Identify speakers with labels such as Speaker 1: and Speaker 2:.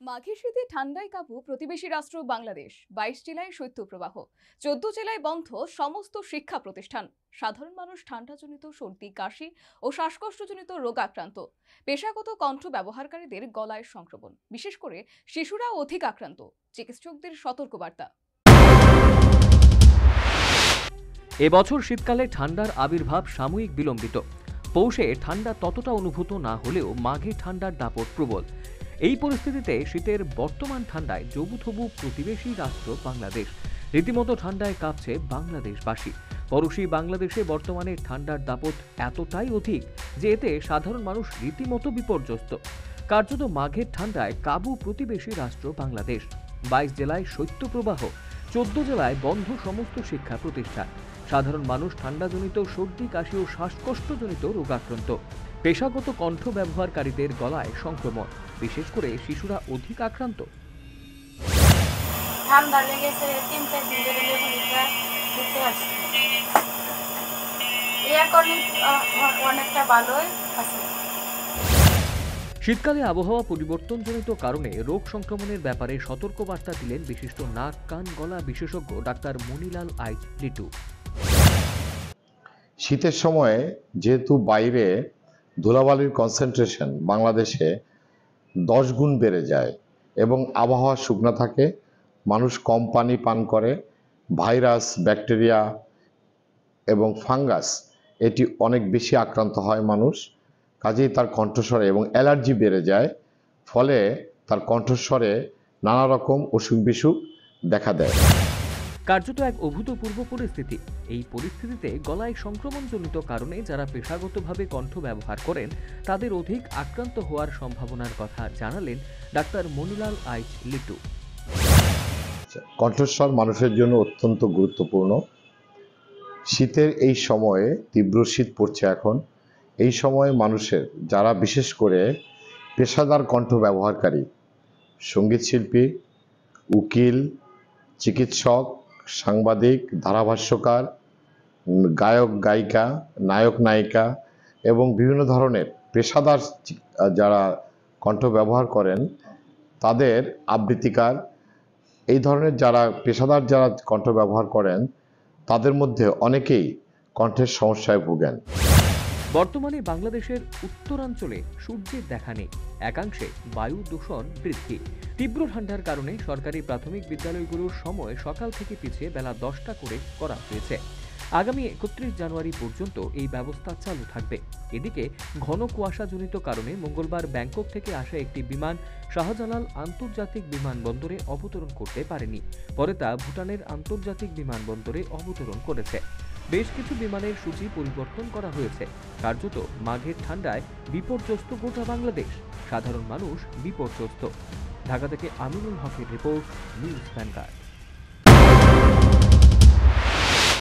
Speaker 1: মাঘে শীতে ঠান্ডায় কাবু প্রতিবেশী রাষ্ট্র বাংলাদেশ। 22 জেলায় শৈত্যপ্রবাহ, 14 জেলায় বন্ধ সমস্ত শিক্ষা প্রতিষ্ঠান। সাধারণ মানুষ ঠান্ডাজনিত সর্দি, কাশি ও শ্বাসকষ্টজনিত রোগাক্রান্ত। পেশাগত কণ্ঠ ব্যবহারকারীদের গলায় সংক্রমণ, বিশেষ করে শিশুরা অধিক আক্রান্ত। চিকিৎসকদের সতর্কবার্তা।
Speaker 2: এবছর শীতকালে ঠান্ডার আবির্ভাব সাময়িক বিলম্বিত। পৌষে ঠান্ডা ততটা অনুভূত না হলেও মাঘে ঠান্ডার দাপট প্রবল। এই পরিস্থিতিতে শীতের বর্তমান ঠান্ডায় জবুথবু প্রতিবেশী রাষ্ট্র বাংলাদেশ। রীতিমতো ঠান্ডায় কাঁপছে বাংলাদেশবাসী। পড়োশী বাংলাদেশে বর্তমানে ঠান্ডার দাপট এতটাই অধিক যে এতে সাধারণ মানুষ রীতিমতো বিপর্যস্ত। কার্যত মাঘের ঠান্ডায় কাবু প্রতিবেশী রাষ্ট্র বাংলাদেশ। 22 জেলায় শৈত্যপ্রবাহ, 14 জেলায় বন্ধ সমস্ত শিক্ষা প্রতিষ্ঠান। সাধারণ মানুষ ঠান্ডাজনিত সর্দি, কাশি ও শ্বাসকষ্টজনিত রোগাক্রান্ত। পেশাগত কণ্ঠ ব্যবহারকারীদের গলায় সংক্রমণ, বিশেষ করে শিশুরা অধিক আক্রান্ত।
Speaker 3: ঠান্ডা লেগেছে, 3-4 দিন ধরে লেবুটা দিতে আসছে। এখন অনেকটা ভালোই আছে।
Speaker 2: শীতকালে আবহাওয়া পরিবর্তনজনিত কারণে রোগ সংক্রমণের ব্যাপারে সতর্কবার্তা দিলেন বিশিষ্ট নাক, কান, গলা বিশেষজ্ঞ ডাক্তার মনিলাল আইচ লিটু।
Speaker 4: শীতের সময়ে যেহেতু বাইরে ধুলাবালির কনসেন্ট্রেশন বাংলাদেশে 10 গুণ বেড়ে যায় এবং আবহাওয়া শুকনো থাকে, মানুষ কম পানি পান করে, ভাইরাস, ব্যাকটেরিয়া এবং ফাঙ্গাস এটি অনেক বেশি আক্রান্ত হয় মানুষ। কাজেই তার কণ্ঠস্বরে এবং অ্যালার্জি বেড়ে যায়, ফলে তার কণ্ঠস্বরে নানা রকম অসুখ বিসুখ দেখা দেয়।
Speaker 2: কার্যত এক অভূতপূর্ব পরিস্থিতি। এই পরিস্থিতিতে গলায় সংক্রমণজনিত কারণে যারা পেশাগতভাবে কণ্ঠ ব্যবহার করেন তাদের অধিক আক্রান্ত হওয়ার সম্ভাবনার কথা জানালেন ডাক্তার মনিলাল আইচ লিটু।
Speaker 4: কণ্ঠস্বর মানুষের জন্য অত্যন্ত গুরুত্বপূর্ণ। শীতের এই সময়ে তীব্র শীত পড়ছে এখন। এই সময়ে মানুষের যারা বিশেষ করে পেশাদার কণ্ঠ ব্যবহারকারী, সঙ্গীত শিল্পী, উকিল, চিকিৎসক, সাংবাদিক, ধারাভাষ্যকার, গায়ক গায়িকা, নায়ক নায়িকা এবং বিভিন্ন ধরনের পেশাদার যারা কণ্ঠ ব্যবহার করেন, তাদের আবৃত্তিকার, এই ধরনের যারা পেশাদার যারা কণ্ঠ ব্যবহার করেন তাদের মধ্যে অনেকেই কণ্ঠের সমস্যায় ভোগেন।
Speaker 2: বর্তমানে বাংলাদেশের উত্তরাঞ্চলে সূর্যের দেখা নেই, একাংশে বায়ু দূষণ বৃদ্ধি। তীব্র ঠান্ডার কারণে সরকারি প্রাথমিক বিদ্যালয়গুলোর সময় সকাল থেকে পিছিয়ে বেলা 10টা করে করা হয়েছে। আগামী 31 জানুয়ারি পর্যন্ত এই ব্যবস্থা চালু থাকবে। এদিকে ঘন কুয়াশাজনিত কারণে মঙ্গলবার ব্যাংকক থেকে আসা একটি বিমান শাহজালাল আন্তর্জাতিক বিমানবন্দরে অবতরণ করতে পারেনি। পরে তা ভুটানের আন্তর্জাতিক বিমানবন্দরে অবতরণ করেছে। বেশ কিছু বিমানের সূচি পরিবর্তন করা হয়েছে। কার্যত মাঘের ঠান্ডায় বিপর্যস্ত গোটা বাংলাদেশ, সাধারণ মানুষ বিপর্যস্ত। ঢাকা থেকে আমিনুল হকের রিপোর্ট, নিউজ ভ্যানগার্ড।